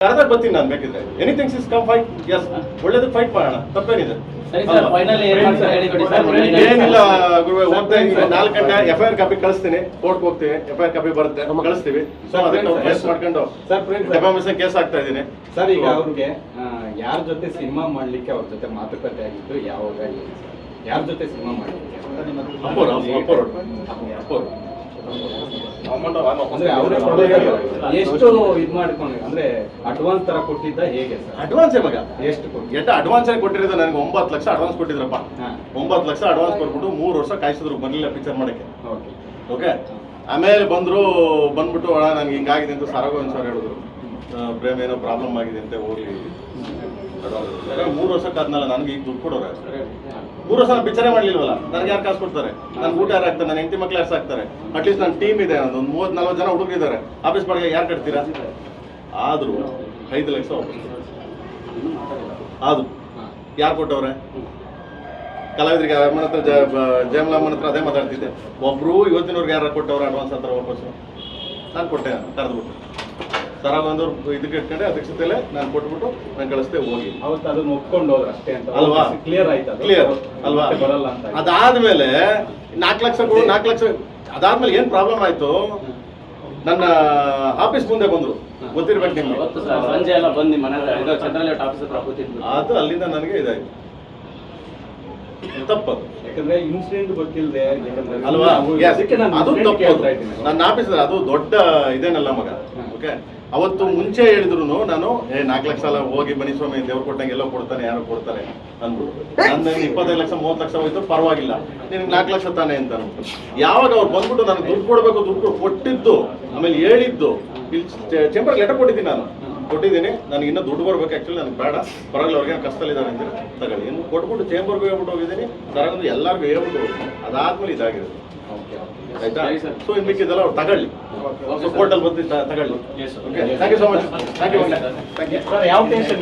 ಕರೆದಾಗ ಬರ್ತೀನಿ ನಾನು ಬೇಕಿದ್ರೆ ಎನಿಥಿಂಗ್ಸ್ ಇಸ್ ಕಮ್ ಫೈಟ್ ಎಸ್ ಒಳ್ಳೇದಕ್ಕೆ ಫೈಟ್ ಮಾಡೋಣ ತಪ್ಪೇನಿದೆ. ಏನಿಲ್ಲ ಗುರುವೆ, ಹೋಗ್ತಾ 4 ಗಂಟೆ FIR ಕಾಪಿ ಕಳಿಸ್ತೀನಿ, ಕೋರ್ಟ್ ಹೋಗ್ತೀವಿ, FIR ಕಾಪಿ ಬರುತ್ತೆ ಕಳಿಸ್ತೀವಿ. ಸೊ ಅದಕ್ಕೆ ಕೇಸ್ ಮಾಡ್ಕೊಂಡು ಡೆಫಾಮೇಷನ್ ಕೇಸ್ ಆಗ್ತಾ ಇದ್ದೀನಿ ಸರ್. ಈಗ ಅವ್ರಿಗೆ ಯಾರ ಜೊತೆ ಸಿನಿಮಾ ಮಾಡ್ಲಿಕ್ಕೆ ಅವ್ರ ಜೊತೆ ಮಾತುಕತೆ ಆಗಿದ್ದು ಯಾವಾಗ, ಯಾರ ಜೊತೆ ಸಿನಿಮಾ ಮಾಡ್ಲಿಕ್ಕೆ? ಅಂದ್ರೆ ಅವರೇ ಎಷ್ಟು ಇದ್ ಮಾಡ್ಕೊಂಡು, ಅಂದ್ರೆ ಅಡ್ವಾನ್ಸ್ ತರ ಕೊಟ್ಟಿದ್ದ ಹೇಗೆ ಸರ್? ಅಡ್ವಾನ್ಸ್ ಮಗ ಎಷ್ಟು ಅಡ್ವಾನ್ಸ್ ಆಗಿ ಕೊಟ್ಟಿರೋದು ನನಗೆ 9 ಲಕ್ಷ ಅಡ್ವಾನ್ಸ್ ಕೊಟ್ಟಿದ್ರಪ್ಪ. 9 ಲಕ್ಷ ಅಡ್ವಾನ್ಸ್ ಕೊಟ್ಬಿಟ್ಟು 3 ವರ್ಷ ಕಾಯಿಸಿದ್ರು ಬರ್ಲಿಲ್ಲ ಪಿಕ್ಚರ್ ಮಾಡಕ್ಕೆ. ಓಕೆ, ಆಮೇಲೆ ಬಂದ್ಬಿಟ್ಟು ಅಣ್ಣ ನನಗೆ ಹಿಂಗಾಗಿದೆ ಅಂತ ಸಾರಾಗೋನ್ ಸರ್ ಹೇಳಿದ್ರು, ಪ್ರೇಮ್ ಏನೋ ಪ್ರಾಬ್ಲಮ್ ಆಗಿದೆ ಅಂತ ಹೋಗ್ಲಿ 3 ವರ್ಷಕ್ಕೆ ಆದ್ಮೇಲೆ ನನಗೆ ಈಗ ದುಡ್ಡು ಕೊಡೋರೆ. 3 ವರ್ಷ ಪಿಕ್ಚರೇ ಮಾಡ್ಲಿಲ್ವಲ್ಲ, ನನಗೆ ಯಾರು ಕಾಸು ಕೊಡ್ತಾರೆ? ನನ್ನ ಊಟ ಯಾರು ಹಾಕ್ತಾರೆ? ನನ್ನ ಹೆಂಡತಿ ಮಕ್ಳು ಯಾರು ಸಾಕ್ತಾರೆ? ಅಟ್ಲೀಸ್ಟ್ ನನ್ನ ಟೀಮ್ ಇದೆ, ಒಂದು 30-40 ಜನ ಹುಡುಗರಿದ್ದಾರೆ. ಆಫೀಸ್ ಬಾಡಿಗೆ ಯಾರು ಕಟ್ತೀರಾ? ಆದ್ರೂ 5 ಲಕ್ಷ ಆದ್ರು ಯಾರು ಕೊಟ್ಟವ್ರೆ? ಕಲಾವಿದರಿಗೆ ಅಮ್ಮನ ಹತ್ರ ಜಯಮಲಮ್ಮನ ಹತ್ರ ಅದೇ ಮಾತಾಡ್ತಿದ್ದೆ. ಒಬ್ರು ಇವತ್ತಿನವ್ರಿಗೆ ಯಾರು ಕೊಟ್ಟವ್ರೆ ಅಡ್ವಾನ್ಸ್ ಹತ್ರ ವಾಪಸ್ಸು? ನಾನು ಕೊಟ್ಟೆ, ಕರೆದ್ಬಿಟ್ಟು ಸರಾಗೊಂದವ್ರು ಇದಕ್ಕೆ ಇಟ್ಕೊಂಡೆ ಅಧ್ಯಕ್ಷತೆಯಲ್ಲೇ ನಾನು ಕೊಟ್ಬಿಟ್ಟು ನಾನು ಕಳಿಸ್ದೆ ಹೋಗಿ. ಅವತ್ತು ಅದನ್ನ ಒಪ್ಕೊಂಡು ಹೋದ್ರೆ ಅಷ್ಟೇ ಅಂತ ಅಲ್ವಾ? ಕ್ಲಿಯರ್ ಆಯ್ತು, ಕ್ಲಿಯರ್ ಅಲ್ವಾ? ಬರಲ್ಲ ಅಂತ. ಅದಾದ್ಮೇಲೆ 4 ಲಕ್ಷ ಕೊಡು, 4 ಲಕ್ಷ ಅದಾದ್ಮೇಲೆ ಏನ್ ಪ್ರಾಬ್ಲಮ್ ಆಯ್ತು? ನನ್ನ ಆಫೀಸ್ ಮುಂದೆ ಬಂದ್ರು, ಗೊತ್ತಿರ್ಬೇಕು ನಿಮ್ಗೆ. ಸಂಜೆ ಎಲ್ಲ ಬಂದು ಮನೆ ಚಂದ್ರಲೇಟ್ ಆಫೀಸ್ ಹತ್ರ ಕೂತಿದ್ರು. ಅದು ಅಲ್ಲಿಂದ ನನಗೆ ಇದಾಯ್ತು, ತಪ್ಪದು. ಯಾಕಂದ್ರೆ ಇನ್ಸಿಡೆಂಟ್ ಗೊತ್ತಿಲ್ಲದೆ ಅಲ್ವಾ? ಅದು ತಪ್ಪದು. ನನ್ನ ಆಫೀಸ್ ಅದು ದೊಡ್ಡ ಇದೇನಲ್ಲ ಮಗ. ಓಕೆ, ಅವತ್ತು ಮುಂಚೆ ಹೇಳಿದ್ರು ನಾನು 4 ಲಕ್ಷ ಎಲ್ಲ ಹೋಗಿ ಬನ್ನಿ ಸ್ವಾಮಿ, ದೇವ್ರು ಕೊಟ್ಟಂಗೆ ಎಲ್ಲ ಕೊಡ್ತಾನೆ, ಯಾರು ಕೊಡ್ತಾರೆ ಅಂದ್ಬಿಟ್ಟು. ನನ್ನ 25 ಲಕ್ಷ 30 ಲಕ್ಷ ಹೋಯ್ತು, ಪರವಾಗಿಲ್ಲ, ನಿನಗೆ 4 ಲಕ್ಷ ತಾನೆ ಅಂತ ಅನ್ಬಿಟ್ಟು. ಯಾವಾಗ ಅವ್ರು ಬಂದ್ಬಿಟ್ಟು ನನಗೆ ದುಡ್ಡು ಕೊಡ್ಬೇಕು, ದುಡ್ಡು ಕೊಟ್ಟಿದ್ದು, ಆಮೇಲೆ ಹೇಳಿದ್ದು, ಇಲ್ಲಿ ಚೇಂಬರ್ ಲೆಟರ್ ಕೊಟ್ಟಿದ್ದೀನಿ, ನಾನು ಕೊಟ್ಟಿದ್ದೀನಿ, ನನಗೆ ಇನ್ನೂ ದುಡ್ಡು ಬರ್ಬೇಕು, ಆ್ಯಕ್ಚುಲಿ ನನಗೆ ಬೇಡ, ಪರವಾಗಿಲ್ಲ, ಅವ್ರಿಗೆ ಕಷ್ಟದಲ್ಲಿದ್ದಾರೆ ಅಂತ ತಗೊಳ್ಳಿ ಇನ್ನು ಕೊಟ್ಬಿಟ್ಟು ಚೇಂಬರ್ಗೂ ಹೇಳ್ಬಿಟ್ಟು ಹೋಗಿದ್ದೀನಿ, ಸರಗೊಂದು ಎಲ್ಲರಿಗೂ ಹೇಳ್ಬಿಟ್ಟು ಅದಾದ್ಮೇಲೆ ಇದಾಗಿರೋದು. ಆಯ್ತಾ? ಸೊ ಇನ್ನು ಮಿಕ್ಕಿದ್ದೆಲ್ಲ ಅವ್ರು ತಗೊಳ್ಳಿ, ಕೋರ್ಟಲ್ಲಿ ಬಂದು ತಗೊಳ್ಳಿ. Thank you so much. Thank you. ಯಾವ ಟೆನ್ಷನ್